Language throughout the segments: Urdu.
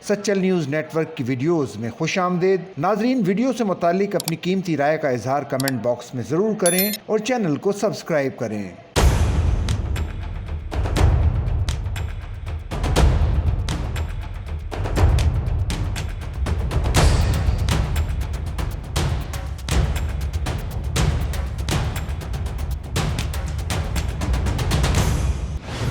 سچل نیوز نیٹ ورک کی ویڈیوز میں خوش آمدید۔ ناظرین، ویڈیو سے متعلق اپنی قیمتی رائے کا اظہار کمنٹ باکس میں ضرور کریں اور چینل کو سبسکرائب کریں۔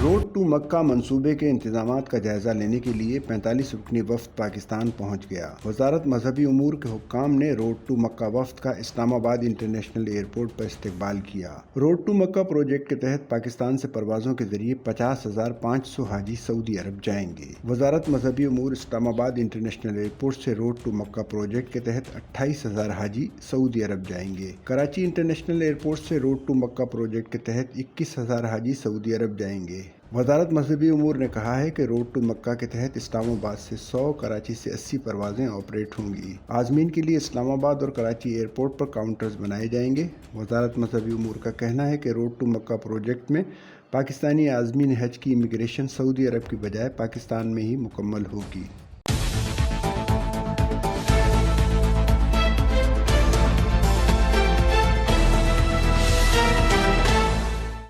روڈ ٹو مکہ منصوبے کے انتظامات کا جائزہ لینے کے لیے 45 رکنی وفد پاکستان پہنچ گیا۔ وزارت مذہبی امور کے حکام نے روڈ ٹو مکہ وفد کا اسلام آباد انٹرنیشنل ایئرپورٹ پر استقبال کیا۔ روڈ ٹو مکہ پروجیکٹ کے تحت پاکستان سے پروازوں کے ذریعے 50,500 حاجی سعودی عرب جائیں گے۔ وزارت مذہبی امور اسلام آباد انٹرنیشنل ایئرپورٹ سے روڈ ٹو مکہ پروجیکٹ کے تحت 28,000 حاجی سعودی عرب جائیں گے۔ کراچی انٹرنیشنل ایئرپورٹ سے روڈ ٹو مکہ پروجیکٹ کے تحت 21,000 حاجی سعودی عرب جائیں گے۔ وزارت مذہبی امور نے کہا ہے کہ روڈ ٹو مکہ کے تحت اسلام آباد سے 100، کراچی سے 80 پروازیں آپریٹ ہوں گی۔ عازمین کے لیے اسلام آباد اور کراچی ایئرپورٹ پر کاؤنٹرز بنائے جائیں گے۔ وزارت مذہبی امور کا کہنا ہے کہ روڈ ٹو مکہ پروجیکٹ میں پاکستانی عازمین حج کی امیگریشن سعودی عرب کی بجائے پاکستان میں ہی مکمل ہوگی۔